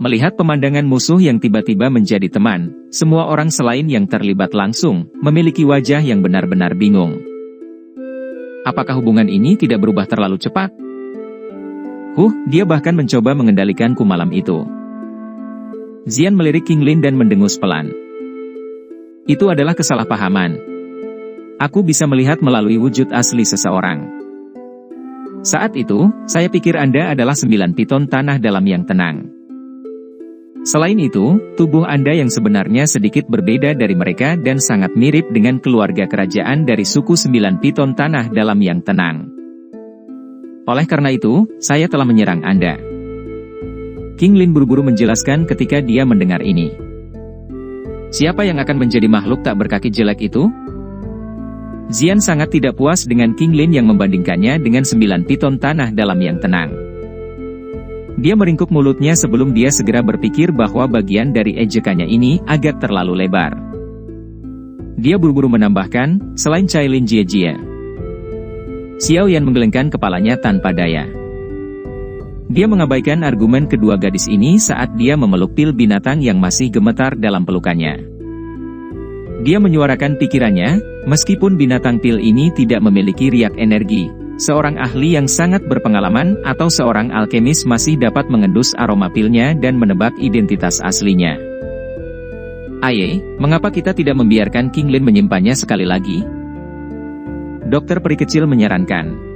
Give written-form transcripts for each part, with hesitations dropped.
Melihat pemandangan musuh yang tiba-tiba menjadi teman, semua orang selain yang terlibat langsung, memiliki wajah yang benar-benar bingung. Apakah hubungan ini tidak berubah terlalu cepat? Dia bahkan mencoba mengendalikanku malam itu. Xian melirik King Lin dan mendengus pelan. Itu adalah kesalahpahaman. Aku bisa melihat melalui wujud asli seseorang. Saat itu, saya pikir Anda adalah 9 piton tanah dalam yang tenang. Selain itu, tubuh Anda yang sebenarnya sedikit berbeda dari mereka dan sangat mirip dengan keluarga kerajaan dari suku 9 piton tanah dalam yang tenang. Oleh karena itu, saya telah menyerang Anda. King Lin buru-buru menjelaskan ketika dia mendengar ini. Siapa yang akan menjadi makhluk tak berkaki jelek itu? Xian sangat tidak puas dengan King Lin yang membandingkannya dengan 9 piton tanah dalam yang tenang. Dia meringkuk mulutnya sebelum dia segera berpikir bahwa bagian dari ejekannya ini agak terlalu lebar. Dia buru-buru menambahkan, selain Cailin Jie. Xiao Yan menggelengkan kepalanya tanpa daya. Dia mengabaikan argumen kedua gadis ini saat dia memeluk pil binatang yang masih gemetar dalam pelukannya. Dia menyuarakan pikirannya, meskipun binatang pil ini tidak memiliki riak energi, seorang ahli yang sangat berpengalaman atau seorang alkemis masih dapat mengendus aroma pilnya dan menebak identitas aslinya. Mengapa kita tidak membiarkan King Lin menyimpannya sekali lagi? Dokter peri kecil menyarankan.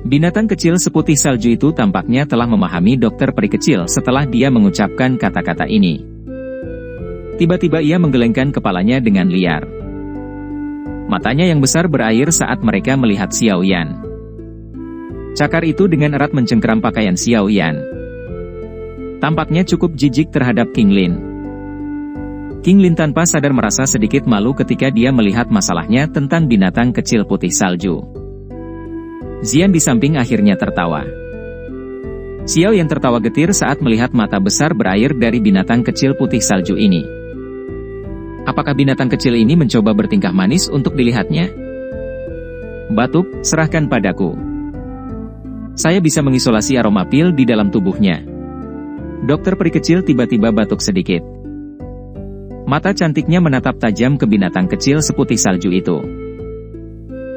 Binatang kecil seputih salju itu tampaknya telah memahami dokter peri kecil setelah dia mengucapkan kata-kata ini. Tiba-tiba ia menggelengkan kepalanya dengan liar. Matanya yang besar berair saat mereka melihat Xiao Yan. Cakar itu dengan erat mencengkeram pakaian Xiao Yan. Tampaknya cukup jijik terhadap King Lin. King Lin tanpa sadar merasa sedikit malu ketika dia melihat masalahnya tentang binatang kecil putih salju. Xian di samping akhirnya tertawa. Xiao Yan tertawa getir saat melihat mata besar berair dari binatang kecil putih salju ini. Apakah binatang kecil ini mencoba bertingkah manis untuk dilihatnya? Batuk, serahkan padaku. Saya bisa mengisolasi aroma pil di dalam tubuhnya. Dokter peri kecil tiba-tiba batuk sedikit. Mata cantiknya menatap tajam ke binatang kecil seputih salju itu.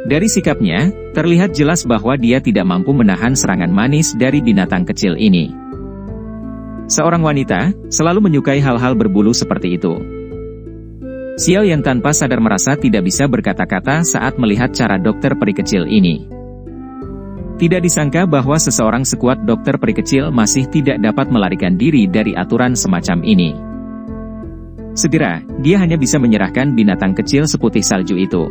Dari sikapnya, terlihat jelas bahwa dia tidak mampu menahan serangan manis dari binatang kecil ini. Seorang wanita selalu menyukai hal-hal berbulu seperti itu. Xiao Yan tanpa sadar merasa tidak bisa berkata-kata saat melihat cara dokter peri kecil ini. Tidak disangka bahwa seseorang sekuat dokter peri kecil masih tidak dapat melarikan diri dari aturan semacam ini. Segera, dia hanya bisa menyerahkan binatang kecil seputih salju itu.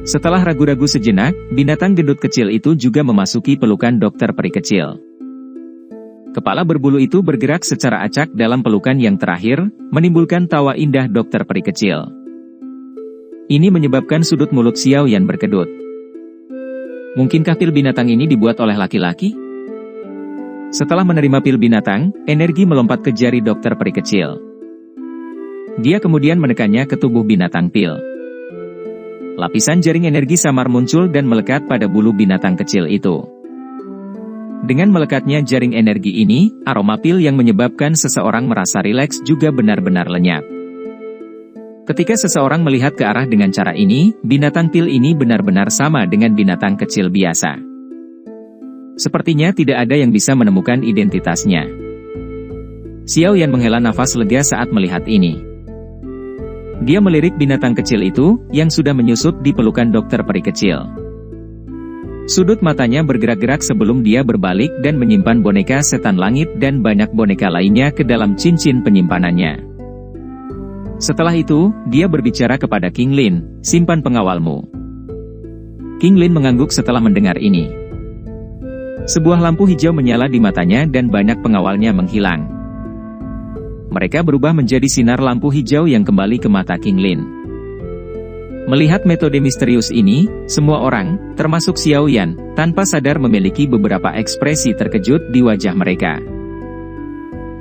Setelah ragu-ragu sejenak, binatang gendut kecil itu juga memasuki pelukan dokter peri kecil. Kepala berbulu itu bergerak secara acak dalam pelukan yang terakhir, menimbulkan tawa indah dokter peri kecil. Ini menyebabkan sudut mulut Xiao Yan berkedut. Mungkinkah pil binatang ini dibuat oleh laki-laki? Setelah menerima pil binatang, energi melompat ke jari dokter peri kecil. Dia kemudian menekannya ke tubuh binatang pil. Lapisan jaring energi samar muncul dan melekat pada bulu binatang kecil itu. Dengan melekatnya jaring energi ini, aroma pil yang menyebabkan seseorang merasa rileks juga benar-benar lenyap. Ketika seseorang melihat ke arah dengan cara ini, binatang pil ini benar-benar sama dengan binatang kecil biasa. Sepertinya tidak ada yang bisa menemukan identitasnya. Xiao Yan menghela nafas lega saat melihat ini. Dia melirik binatang kecil itu, yang sudah menyusup di pelukan dokter peri kecil. Sudut matanya bergerak-gerak sebelum dia berbalik dan menyimpan boneka setan langit dan banyak boneka lainnya ke dalam cincin penyimpanannya. Setelah itu, dia berbicara kepada King Lin, simpan pengawalmu. King Lin mengangguk setelah mendengar ini. Sebuah lampu hijau menyala di matanya dan banyak pengawalnya menghilang. Mereka berubah menjadi sinar lampu hijau yang kembali ke mata King Lin. Melihat metode misterius ini, semua orang, termasuk Xiao Yan, tanpa sadar memiliki beberapa ekspresi terkejut di wajah mereka.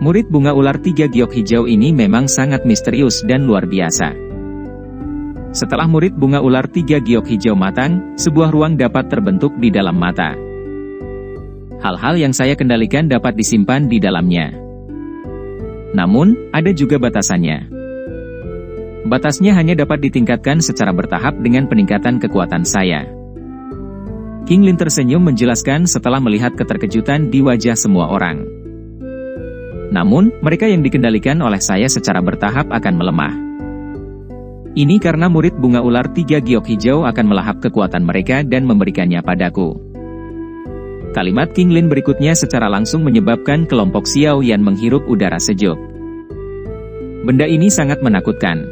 Murid bunga ular 3 giok hijau ini memang sangat misterius dan luar biasa. Setelah murid bunga ular 3 giok hijau matang, sebuah ruang dapat terbentuk di dalam mata. Hal-hal yang saya kendalikan dapat disimpan di dalamnya. Namun, ada juga batasannya. Batasnya hanya dapat ditingkatkan secara bertahap dengan peningkatan kekuatan saya. King Lin tersenyum menjelaskan setelah melihat keterkejutan di wajah semua orang. Namun, mereka yang dikendalikan oleh saya secara bertahap akan melemah. Ini karena murid bunga ular 3 giok hijau akan melahap kekuatan mereka dan memberikannya padaku. Kalimat King Lin berikutnya secara langsung menyebabkan kelompok Xiao Yan menghirup udara sejuk. Benda ini sangat menakutkan.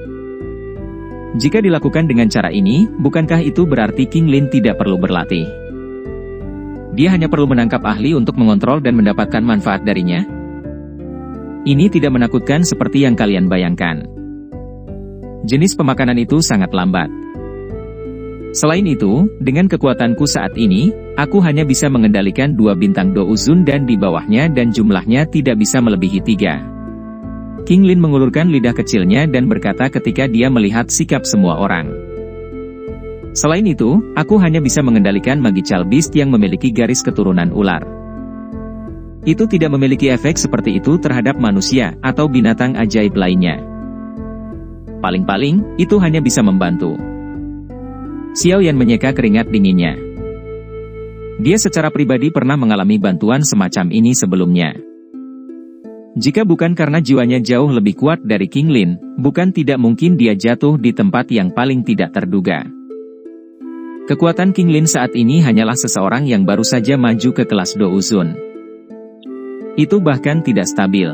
Jika dilakukan dengan cara ini, bukankah itu berarti King Lin tidak perlu berlatih? Dia hanya perlu menangkap ahli untuk mengontrol dan mendapatkan manfaat darinya? Ini tidak menakutkan seperti yang kalian bayangkan. Jenis pemakanan itu sangat lambat. Selain itu, dengan kekuatanku saat ini, aku hanya bisa mengendalikan 2 bintang Douzun dan di bawahnya dan jumlahnya tidak bisa melebihi 3. King Lin mengulurkan lidah kecilnya dan berkata ketika dia melihat sikap semua orang. Selain itu, aku hanya bisa mengendalikan Magical Beast yang memiliki garis keturunan ular. Itu tidak memiliki efek seperti itu terhadap manusia atau binatang ajaib lainnya. Paling-paling, itu hanya bisa membantu. Xiao Yan menyeka keringat dinginnya. Dia secara pribadi pernah mengalami bantuan semacam ini sebelumnya. Jika bukan karena jiwanya jauh lebih kuat dari King Lin, bukan tidak mungkin dia jatuh di tempat yang paling tidak terduga. Kekuatan King Lin saat ini hanyalah seseorang yang baru saja maju ke kelas Douzun. Itu bahkan tidak stabil.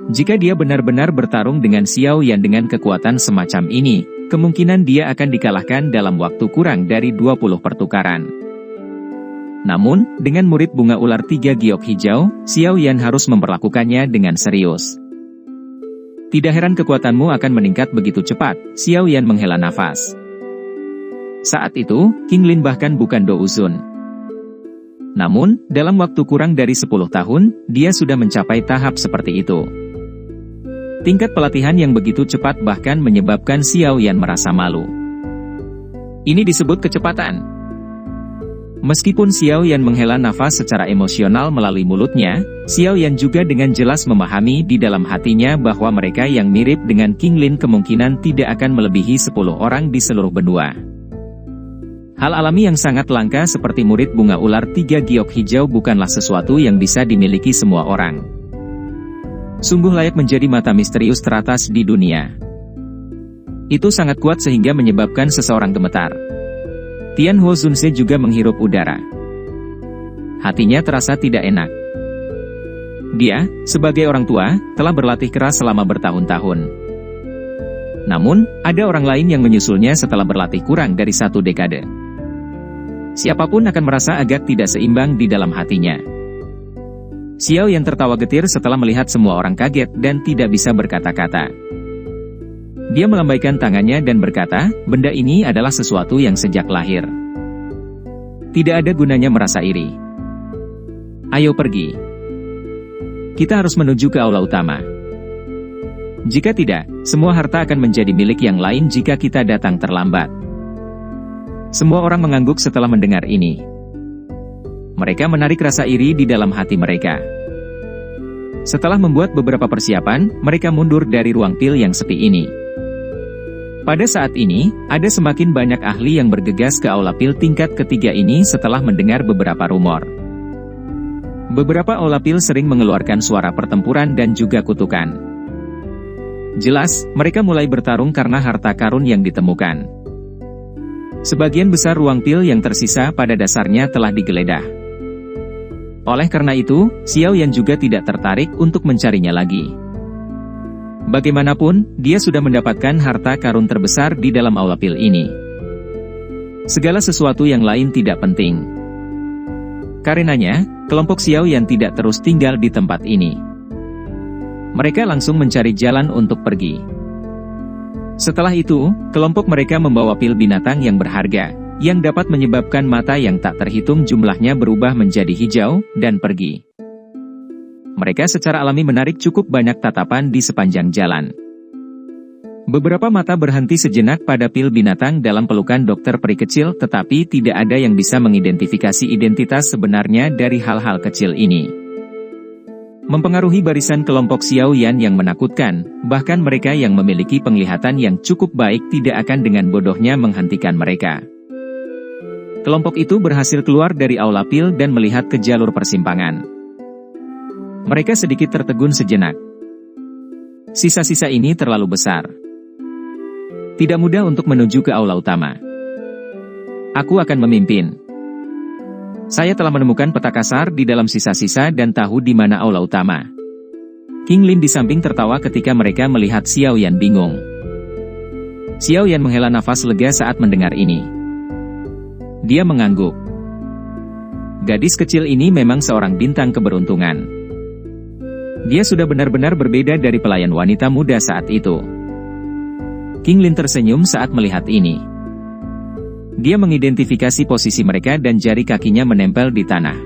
Jika dia benar-benar bertarung dengan Xiao Yan dengan kekuatan semacam ini, kemungkinan dia akan dikalahkan dalam waktu kurang dari 20 pertukaran. Namun, dengan murid bunga ular 3 giok hijau, Xiao Yan harus memperlakukannya dengan serius. Tidak heran kekuatanmu akan meningkat begitu cepat, Xiao Yan menghela nafas. Saat itu, King Lin bahkan bukan Douzun. Namun, dalam waktu kurang dari 10 tahun, dia sudah mencapai tahap seperti itu. Tingkat pelatihan yang begitu cepat bahkan menyebabkan Xiao Yan merasa malu. Ini disebut kecepatan. Meskipun Xiao Yan menghela nafas secara emosional melalui mulutnya, Xiao Yan juga dengan jelas memahami di dalam hatinya bahwa mereka yang mirip dengan King Lin kemungkinan tidak akan melebihi 10 orang di seluruh benua. Hal alami yang sangat langka seperti murid bunga ular 3 giok hijau bukanlah sesuatu yang bisa dimiliki semua orang. Sungguh layak menjadi mata misterius teratas di dunia. Itu sangat kuat sehingga menyebabkan seseorang gemetar. Tian Ho Zunse juga menghirup udara. Hatinya terasa tidak enak. Dia, sebagai orang tua, telah berlatih keras selama bertahun-tahun. Namun, ada orang lain yang menyusulnya setelah berlatih kurang dari 1 dekade. Siapapun akan merasa agak tidak seimbang di dalam hatinya. Xiao Yan tertawa getir setelah melihat semua orang kaget dan tidak bisa berkata-kata. Dia melambaikan tangannya dan berkata, benda ini adalah sesuatu yang sejak lahir. Tidak ada gunanya merasa iri. Ayo pergi. Kita harus menuju ke aula utama. Jika tidak, semua harta akan menjadi milik yang lain jika kita datang terlambat. Semua orang mengangguk setelah mendengar ini. Mereka menarik rasa iri di dalam hati mereka. Setelah membuat beberapa persiapan, mereka mundur dari ruang pil yang sepi ini. Pada saat ini, ada semakin banyak ahli yang bergegas ke aula pil tingkat ketiga ini setelah mendengar beberapa rumor. Beberapa aula pil sering mengeluarkan suara pertempuran dan juga kutukan. Jelas, mereka mulai bertarung karena harta karun yang ditemukan. Sebagian besar ruang pil yang tersisa pada dasarnya telah digeledah. Oleh karena itu, Xiao Yan juga tidak tertarik untuk mencarinya lagi. Bagaimanapun, dia sudah mendapatkan harta karun terbesar di dalam aula pil ini. Segala sesuatu yang lain tidak penting. Karenanya, kelompok Xiao Yan tidak terus tinggal di tempat ini. Mereka langsung mencari jalan untuk pergi. Setelah itu, kelompok mereka membawa pil binatang yang berharga, yang dapat menyebabkan mata yang tak terhitung jumlahnya berubah menjadi hijau, dan pergi. Mereka secara alami menarik cukup banyak tatapan di sepanjang jalan. Beberapa mata berhenti sejenak pada pil binatang dalam pelukan dokter peri kecil, tetapi tidak ada yang bisa mengidentifikasi identitas sebenarnya dari hal-hal kecil ini. Mempengaruhi barisan kelompok Xiao Yan yang menakutkan, bahkan mereka yang memiliki penglihatan yang cukup baik tidak akan dengan bodohnya menghentikan mereka. Kelompok itu berhasil keluar dari aula pil dan melihat ke jalur persimpangan. Mereka sedikit tertegun sejenak. Sisa-sisa ini terlalu besar. Tidak mudah untuk menuju ke aula utama. Aku akan memimpin. Saya telah menemukan peta kasar di dalam sisa-sisa dan tahu di mana aula utama. King Lin di samping tertawa ketika mereka melihat Xiao Yan bingung. Xiao Yan menghela nafas lega saat mendengar ini. Dia mengangguk. Gadis kecil ini memang seorang bintang keberuntungan. Dia sudah benar-benar berbeda dari pelayan wanita muda saat itu. King Lin tersenyum saat melihat ini. Dia mengidentifikasi posisi mereka dan jari kakinya menempel di tanah.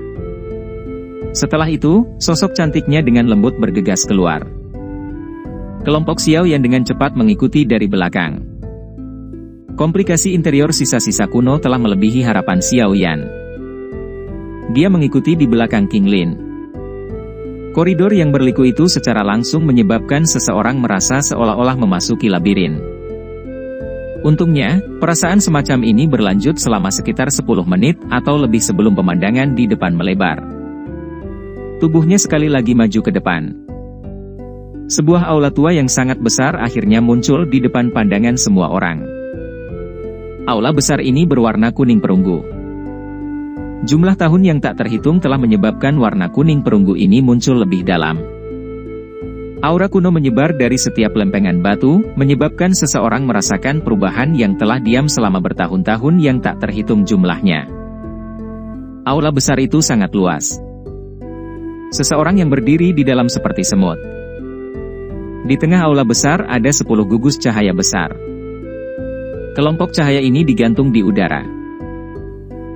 Setelah itu, sosok cantiknya dengan lembut bergegas keluar. Kelompok Xiao Yan dengan cepat mengikuti dari belakang. Komplikasi interior sisa-sisa kuno telah melebihi harapan Xiao Yan. Dia mengikuti di belakang King Lin. Koridor yang berliku itu secara langsung menyebabkan seseorang merasa seolah-olah memasuki labirin. Untungnya, perasaan semacam ini berlanjut selama sekitar 10 menit atau lebih sebelum pemandangan di depan melebar. Tubuhnya sekali lagi maju ke depan. Sebuah aula tua yang sangat besar akhirnya muncul di depan pandangan semua orang. Aula besar ini berwarna kuning perunggu. Jumlah tahun yang tak terhitung telah menyebabkan warna kuning perunggu ini muncul lebih dalam. Aura kuno menyebar dari setiap lempengan batu, menyebabkan seseorang merasakan perubahan yang telah diam selama bertahun-tahun yang tak terhitung jumlahnya. Aula besar itu sangat luas. Seseorang yang berdiri di dalam seperti semut. Di tengah aula besar ada 10 gugus cahaya besar. Kelompok cahaya ini digantung di udara.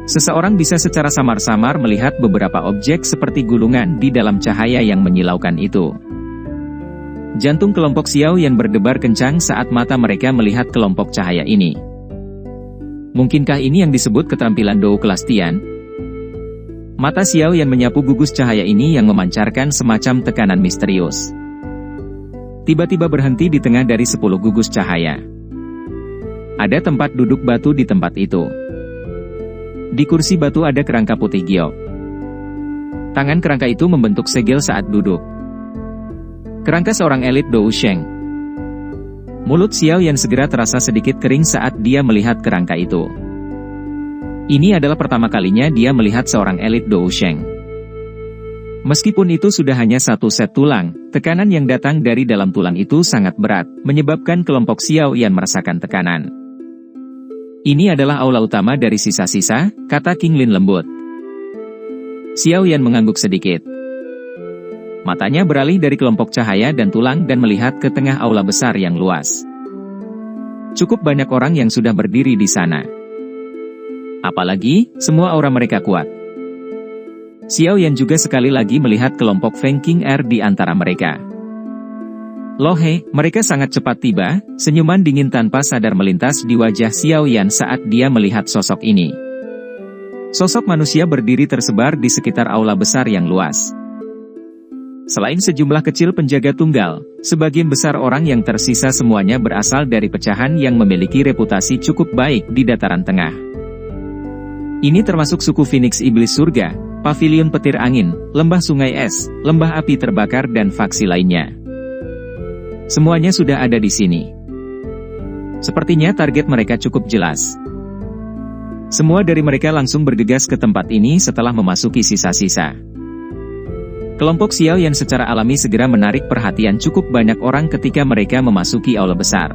Seseorang bisa secara samar-samar melihat beberapa objek seperti gulungan di dalam cahaya yang menyilaukan itu. Jantung kelompok Xiao Yan berdebar kencang saat mata mereka melihat kelompok cahaya ini. Mungkinkah ini yang disebut keterampilan Dou kelas Tian? Mata Xiao Yan menyapu gugus cahaya ini yang memancarkan semacam tekanan misterius. Tiba-tiba berhenti di tengah dari 10 gugus cahaya. Ada tempat duduk batu di tempat itu. Di kursi batu ada kerangka putih giok. Tangan kerangka itu membentuk segel saat duduk. Kerangka seorang elit Dou Sheng. Mulut Xiao Yan segera terasa sedikit kering saat dia melihat kerangka itu. Ini adalah pertama kalinya dia melihat seorang elit Dou Sheng. Meskipun itu sudah hanya satu set tulang, tekanan yang datang dari dalam tulang itu sangat berat, menyebabkan kelompok Xiao Yan merasakan tekanan. Ini adalah aula utama dari sisa-sisa, kata King Lin lembut. Xiao Yan mengangguk sedikit. Matanya beralih dari kelompok cahaya dan tulang dan melihat ke tengah aula besar yang luas. Cukup banyak orang yang sudah berdiri di sana. Apalagi, semua aura mereka kuat. Xiao Yan juga sekali lagi melihat kelompok Feng King Er di antara mereka. Lohe, mereka sangat cepat tiba, senyuman dingin tanpa sadar melintas di wajah Xiao Yan saat dia melihat sosok ini. Sosok manusia berdiri tersebar di sekitar aula besar yang luas. Selain sejumlah kecil penjaga tunggal, sebagian besar orang yang tersisa semuanya berasal dari pecahan yang memiliki reputasi cukup baik di dataran tengah. Ini termasuk suku Phoenix Iblis Surga, Pavilion Petir Angin, Lembah Sungai Es, Lembah Api Terbakar dan faksi lainnya. Semuanya sudah ada di sini. Sepertinya target mereka cukup jelas. Semua dari mereka langsung bergegas ke tempat ini setelah memasuki sisa-sisa. Kelompok Xiao Yan secara alami segera menarik perhatian cukup banyak orang ketika mereka memasuki aula besar.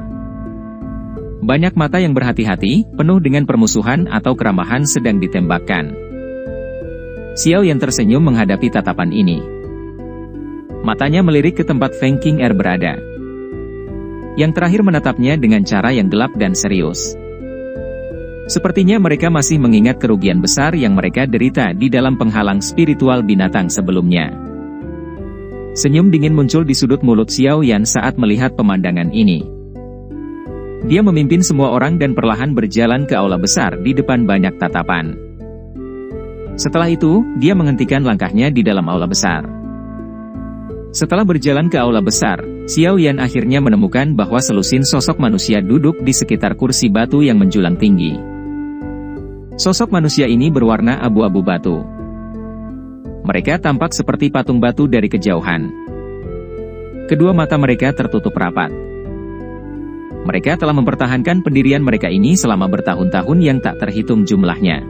Banyak mata yang berhati-hati, penuh dengan permusuhan atau keramahan sedang ditembakkan. Xiao Yan tersenyum menghadapi tatapan ini. Matanya melirik ke tempat Feng King Er berada. Yang terakhir menatapnya dengan cara yang gelap dan serius. Sepertinya mereka masih mengingat kerugian besar yang mereka derita di dalam penghalang spiritual binatang sebelumnya. Senyum dingin muncul di sudut mulut Xiao Yan saat melihat pemandangan ini. Dia memimpin semua orang dan perlahan berjalan ke aula besar di depan banyak tatapan. Setelah itu, dia menghentikan langkahnya di dalam aula besar. Setelah berjalan ke aula besar, Xiao Yan akhirnya menemukan bahwa selusin sosok manusia duduk di sekitar kursi batu yang menjulang tinggi. Sosok manusia ini berwarna abu-abu batu. Mereka tampak seperti patung batu dari kejauhan. Kedua mata mereka tertutup rapat. Mereka telah mempertahankan pendirian mereka ini selama bertahun-tahun yang tak terhitung jumlahnya.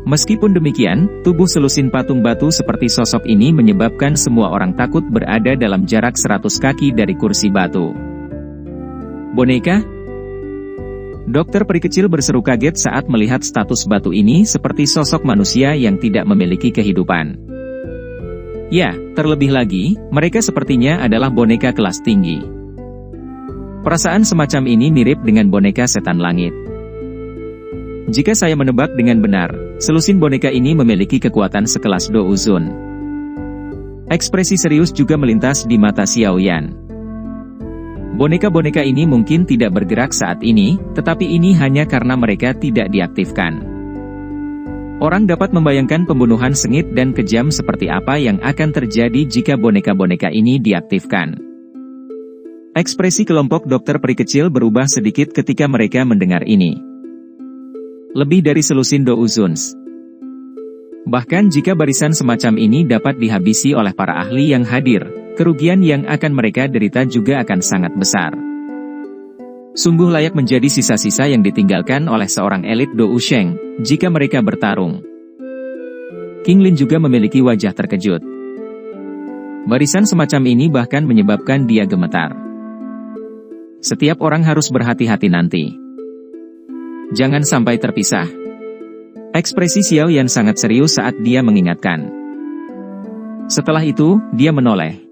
Meskipun demikian, tubuh selusin patung batu seperti sosok ini menyebabkan semua orang takut berada dalam jarak 100 kaki dari kursi batu. Boneka? Dokter peri kecil berseru kaget saat melihat status batu ini seperti sosok manusia yang tidak memiliki kehidupan. Ya, terlebih lagi, mereka sepertinya adalah boneka kelas tinggi. Perasaan semacam ini mirip dengan boneka setan langit. Jika saya menebak dengan benar, selusin boneka ini memiliki kekuatan sekelas Do Uzun. Ekspresi serius juga melintas di mata Xiao Yan. Boneka-boneka ini mungkin tidak bergerak saat ini, tetapi ini hanya karena mereka tidak diaktifkan. Orang dapat membayangkan pembunuhan sengit dan kejam seperti apa yang akan terjadi jika boneka-boneka ini diaktifkan. Ekspresi kelompok dokter peri kecil berubah sedikit ketika mereka mendengar ini. Lebih dari selusin Do Uzuns. Bahkan jika barisan semacam ini dapat dihabisi oleh para ahli yang hadir, kerugian yang akan mereka derita juga akan sangat besar. Sungguh layak menjadi sisa-sisa yang ditinggalkan oleh seorang elit Do Usheng, jika mereka bertarung. King Lin juga memiliki wajah terkejut. Barisan semacam ini bahkan menyebabkan dia gemetar. Setiap orang harus berhati-hati nanti. Jangan sampai terpisah. Ekspresi Xiao Yan sangat serius saat dia mengingatkan. Setelah itu, dia menoleh.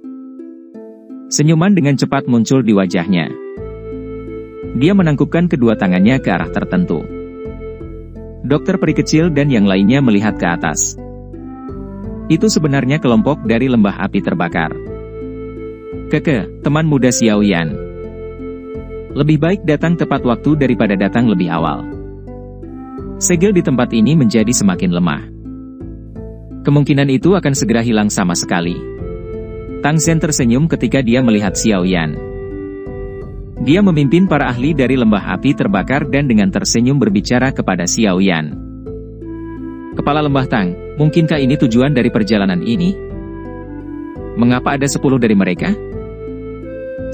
Senyuman dengan cepat muncul di wajahnya. Dia menangkupkan kedua tangannya ke arah tertentu. Dokter peri kecil dan yang lainnya melihat ke atas. Itu sebenarnya kelompok dari lembah api terbakar. Keke, teman muda Xiao Yan. Lebih baik datang tepat waktu daripada datang lebih awal. Segel di tempat ini menjadi semakin lemah. Kemungkinan itu akan segera hilang sama sekali. Tang Zhen tersenyum ketika dia melihat Xiao Yan. Dia memimpin para ahli dari lembah api terbakar dan dengan tersenyum berbicara kepada Xiao Yan. Kepala lembah Tang, mungkinkah ini tujuan dari perjalanan ini? Mengapa ada 10 dari mereka?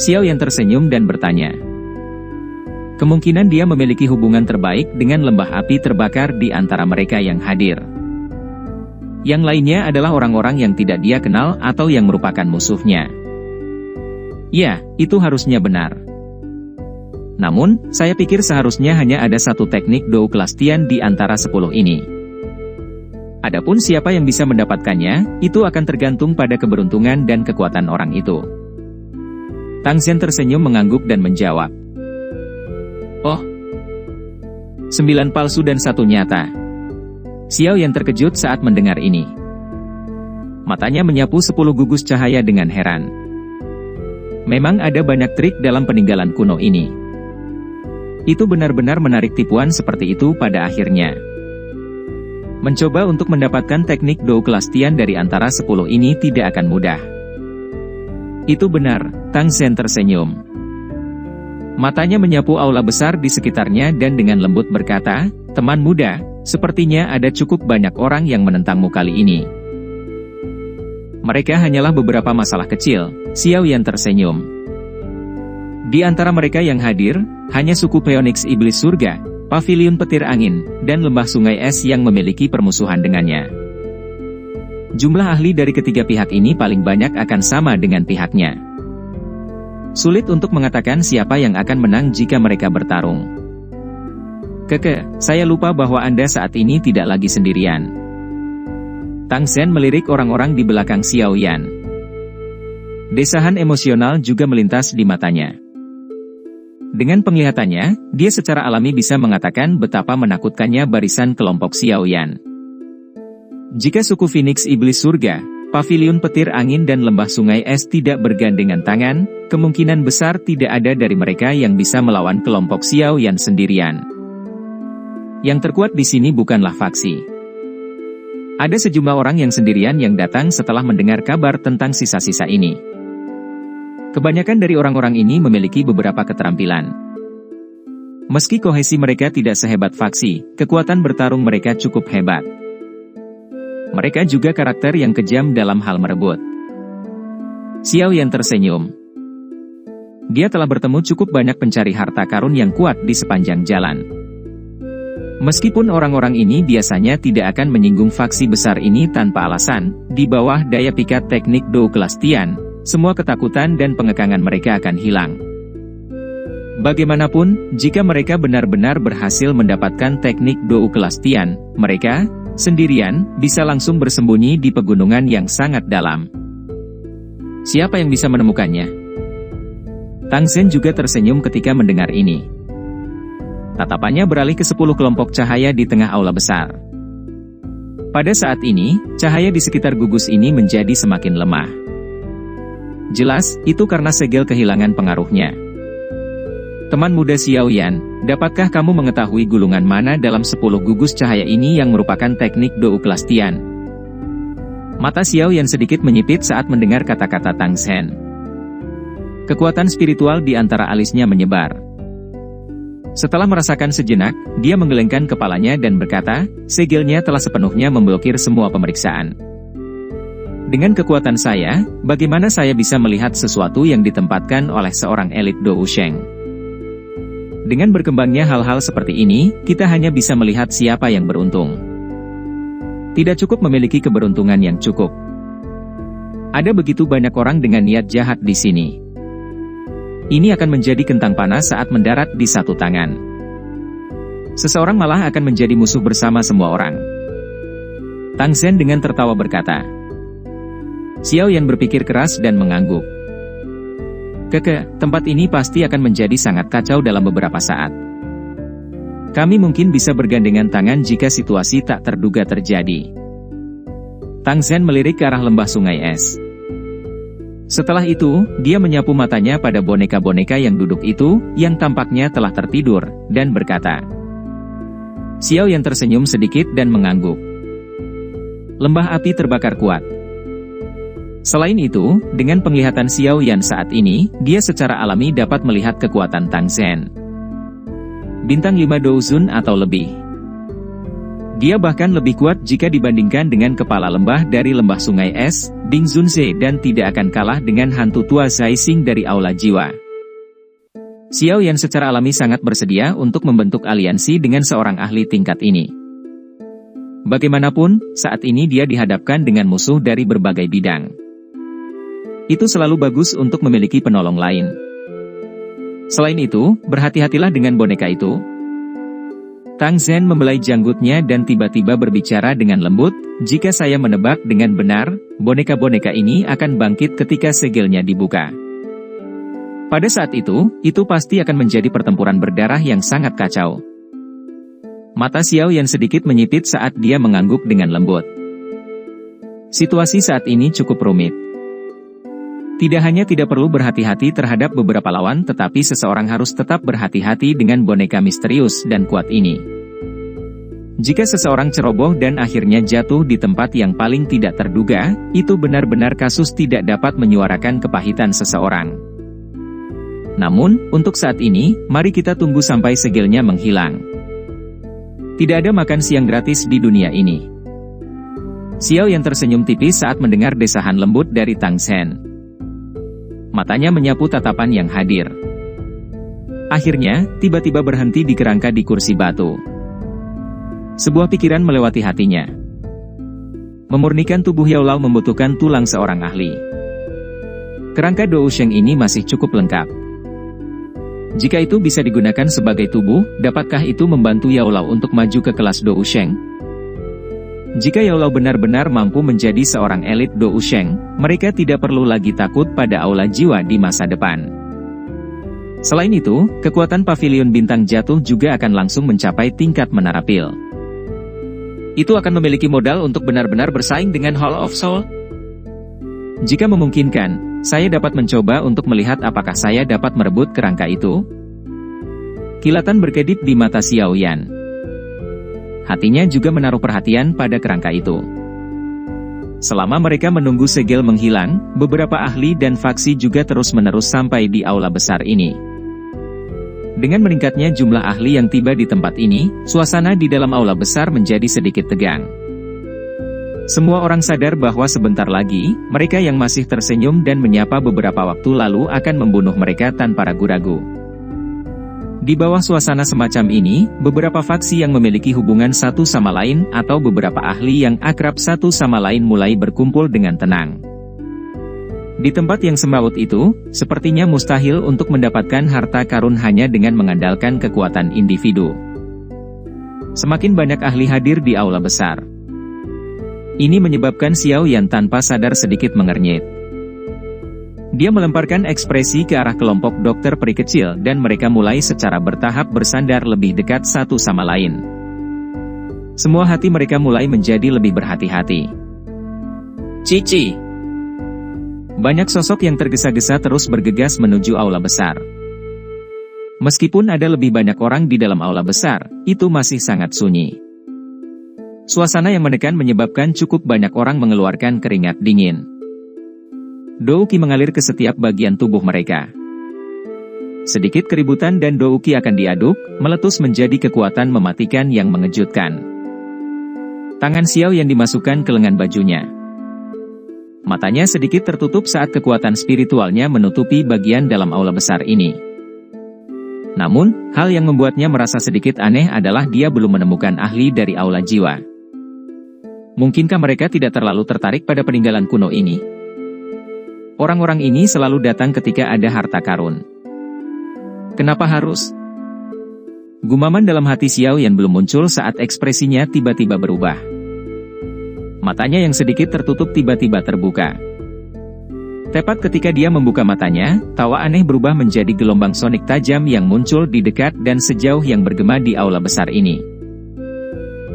Xiao Yan tersenyum dan bertanya. Kemungkinan dia memiliki hubungan terbaik dengan lembah api terbakar di antara mereka yang hadir. Yang lainnya adalah orang-orang yang tidak dia kenal atau yang merupakan musuhnya. Ya, itu harusnya benar. Namun, saya pikir seharusnya hanya ada satu teknik Dou kelas Tian di antara 10 ini. Adapun siapa yang bisa mendapatkannya, itu akan tergantung pada keberuntungan dan kekuatan orang itu. Tang Zhen tersenyum mengangguk dan menjawab. Oh, 9 palsu dan 1 nyata. Xiao Yan terkejut saat mendengar ini. Matanya menyapu 10 gugus cahaya dengan heran. Memang ada banyak trik dalam peninggalan kuno ini. Itu benar-benar menarik tipuan seperti itu pada akhirnya. Mencoba untuk mendapatkan teknik Dou kelas Tian dari antara 10 ini tidak akan mudah. Itu benar, Tang Zhen tersenyum. Matanya menyapu aula besar di sekitarnya dan dengan lembut berkata, teman muda, sepertinya ada cukup banyak orang yang menentangmu kali ini. Mereka hanyalah beberapa masalah kecil, Xiao Yan tersenyum. Di antara mereka yang hadir, hanya suku Phoenix Iblis Surga, Pavilion Petir Angin, dan Lembah Sungai Es yang memiliki permusuhan dengannya. Jumlah ahli dari ketiga pihak ini paling banyak akan sama dengan pihaknya. Sulit untuk mengatakan siapa yang akan menang jika mereka bertarung. Keke, saya lupa bahwa Anda saat ini tidak lagi sendirian. Tang Zhen melirik orang-orang di belakang Xiao Yan. Desahan emosional juga melintas di matanya. Dengan penglihatannya, dia secara alami bisa mengatakan betapa menakutkannya barisan kelompok Xiao Yan. Jika suku Phoenix Iblis Surga, pavilion petir angin dan lembah sungai es tidak bergandengan tangan, kemungkinan besar tidak ada dari mereka yang bisa melawan kelompok Xiao Yan sendirian. Yang terkuat di sini bukanlah faksi. Ada sejumlah orang yang sendirian yang datang setelah mendengar kabar tentang sisa-sisa ini. Kebanyakan dari orang-orang ini memiliki beberapa keterampilan. Meski kohesi mereka tidak sehebat faksi, kekuatan bertarung mereka cukup hebat. Mereka juga karakter yang kejam dalam hal merebut. Xiao Yan tersenyum. Dia telah bertemu cukup banyak pencari harta karun yang kuat di sepanjang jalan. Meskipun orang-orang ini biasanya tidak akan menyinggung faksi besar ini tanpa alasan, di bawah daya pikat teknik Dou kelas Tian, semua ketakutan dan pengekangan mereka akan hilang. Bagaimanapun, jika mereka benar-benar berhasil mendapatkan teknik Dou kelas Tian, mereka sendirian bisa langsung bersembunyi di pegunungan yang sangat dalam. Siapa yang bisa menemukannya? Tang Zhen juga tersenyum ketika mendengar ini. Tatapannya beralih ke 10 kelompok cahaya di tengah aula besar. Pada saat ini, cahaya di sekitar gugus ini menjadi semakin lemah. Jelas, itu karena segel kehilangan pengaruhnya. Teman muda Xiao Yan, dapatkah kamu mengetahui gulungan mana dalam 10 gugus cahaya ini yang merupakan teknik Dou kelas Tian? Mata Xiao Yan sedikit menyipit saat mendengar kata-kata Tang Zhen. Kekuatan spiritual di antara alisnya menyebar. Setelah merasakan sejenak, dia menggelengkan kepalanya dan berkata, segelnya telah sepenuhnya memblokir semua pemeriksaan. Dengan kekuatan saya, bagaimana saya bisa melihat sesuatu yang ditempatkan oleh seorang elit Dou Sheng? Dengan berkembangnya hal-hal seperti ini, kita hanya bisa melihat siapa yang beruntung. Tidak cukup memiliki keberuntungan yang cukup. Ada begitu banyak orang dengan niat jahat di sini. Ini akan menjadi kentang panas saat mendarat di satu tangan. Seseorang malah akan menjadi musuh bersama semua orang. Tang Zhen dengan tertawa berkata. Xiao Yan berpikir keras dan mengangguk. Tempat ini pasti akan menjadi sangat kacau dalam beberapa saat. Kami mungkin bisa bergandengan tangan jika situasi tak terduga terjadi. Tang Zhen melirik ke arah lembah sungai es. Setelah itu, dia menyapu matanya pada boneka-boneka yang duduk itu, yang tampaknya telah tertidur, dan berkata. Xiao Yan tersenyum sedikit dan mengangguk. Lembah api terbakar kuat. Selain itu, dengan penglihatan Xiao Yan saat ini, dia secara alami dapat melihat kekuatan Tang Zhen. Bintang 5 Douzun atau lebih. Dia bahkan lebih kuat jika dibandingkan dengan kepala lembah dari lembah sungai es, Ding Zunze, dan tidak akan kalah dengan hantu tua Zai Xing dari Aula Jiwa. Xiao Yan secara alami sangat bersedia untuk membentuk aliansi dengan seorang ahli tingkat ini. Bagaimanapun, saat ini dia dihadapkan dengan musuh dari berbagai bidang. Itu selalu bagus untuk memiliki penolong lain. Selain itu, berhati-hatilah dengan boneka itu. Tang Zhen membelai janggutnya dan tiba-tiba berbicara dengan lembut, jika saya menebak dengan benar, boneka-boneka ini akan bangkit ketika segelnya dibuka. Pada saat itu pasti akan menjadi pertempuran berdarah yang sangat kacau. Mata Xiao Yan sedikit menyipit saat dia mengangguk dengan lembut. Situasi saat ini cukup rumit. Tidak hanya tidak perlu berhati-hati terhadap beberapa lawan, tetapi seseorang harus tetap berhati-hati dengan boneka misterius dan kuat ini. Jika seseorang ceroboh dan akhirnya jatuh di tempat yang paling tidak terduga, itu benar-benar kasus tidak dapat menyuarakan kepahitan seseorang. Namun, untuk saat ini, mari kita tunggu sampai segelnya menghilang. Tidak ada makan siang gratis di dunia ini. Xiao Yan tersenyum tipis saat mendengar desahan lembut dari Tang Zhen. Matanya menyapu tatapan yang hadir. Akhirnya, tiba-tiba berhenti di kerangka di kursi batu. Sebuah pikiran melewati hatinya. Memurnikan tubuh Yao Lao membutuhkan tulang seorang ahli. Kerangka Dou Sheng ini masih cukup lengkap. Jika itu bisa digunakan sebagai tubuh, dapatkah itu membantu Yao Lao untuk maju ke kelas Dou Sheng? Jika Yao Lao benar-benar mampu menjadi seorang elit Dou Sheng, mereka tidak perlu lagi takut pada Aula Jiwa di masa depan. Selain itu, kekuatan pavilion bintang jatuh juga akan langsung mencapai tingkat menara pil. Itu akan memiliki modal untuk benar-benar bersaing dengan Hall of Soul. Jika memungkinkan, saya dapat mencoba untuk melihat apakah saya dapat merebut kerangka itu. Kilatan berkedip di mata Xiao Yan. Hatinya juga menaruh perhatian pada kerangka itu. Selama mereka menunggu segel menghilang, beberapa ahli dan faksi juga terus-menerus sampai di aula besar ini. Dengan meningkatnya jumlah ahli yang tiba di tempat ini, suasana di dalam aula besar menjadi sedikit tegang. Semua orang sadar bahwa sebentar lagi, mereka yang masih tersenyum dan menyapa beberapa waktu lalu akan membunuh mereka tanpa ragu-ragu. Di bawah suasana semacam ini, beberapa faksi yang memiliki hubungan satu sama lain atau beberapa ahli yang akrab satu sama lain mulai berkumpul dengan tenang. Di tempat yang semrawut itu, sepertinya mustahil untuk mendapatkan harta karun hanya dengan mengandalkan kekuatan individu. Semakin banyak ahli hadir di aula besar. Ini menyebabkan Xiao Yan tanpa sadar sedikit mengernyit. Dia melemparkan ekspresi ke arah kelompok dokter peri kecil dan mereka mulai secara bertahap bersandar lebih dekat satu sama lain. Semua hati mereka mulai menjadi lebih berhati-hati. Cici. Banyak sosok yang tergesa-gesa terus bergegas menuju aula besar. Meskipun ada lebih banyak orang di dalam aula besar, itu masih sangat sunyi. Suasana yang menekan menyebabkan cukup banyak orang mengeluarkan keringat dingin. Douki mengalir ke setiap bagian tubuh mereka. Sedikit keributan dan Douki akan diaduk, meletus menjadi kekuatan mematikan yang mengejutkan. Tangan Xiao yang dimasukkan ke lengan bajunya. Matanya sedikit tertutup saat kekuatan spiritualnya menutupi bagian dalam aula besar ini. Namun, hal yang membuatnya merasa sedikit aneh adalah dia belum menemukan ahli dari aula jiwa. Mungkinkah mereka tidak terlalu tertarik pada peninggalan kuno ini? Orang-orang ini selalu datang ketika ada harta karun. Kenapa harus? Gumaman dalam hati Xiao Yan belum muncul saat ekspresinya tiba-tiba berubah. Matanya yang sedikit tertutup tiba-tiba terbuka. Tepat ketika dia membuka matanya, tawa aneh berubah menjadi gelombang sonik tajam yang muncul di dekat dan sejauh yang bergema di aula besar ini.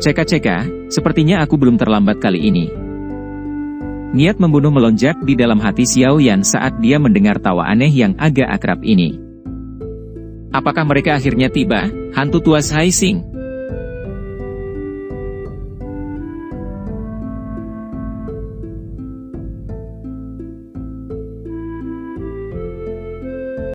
Ceka-ceka, sepertinya aku belum terlambat kali ini. Niat membunuh melonjak di dalam hati Xiao Yan saat dia mendengar tawa aneh yang agak akrab ini. Apakah mereka akhirnya tiba, hantu tuas Hai Xing?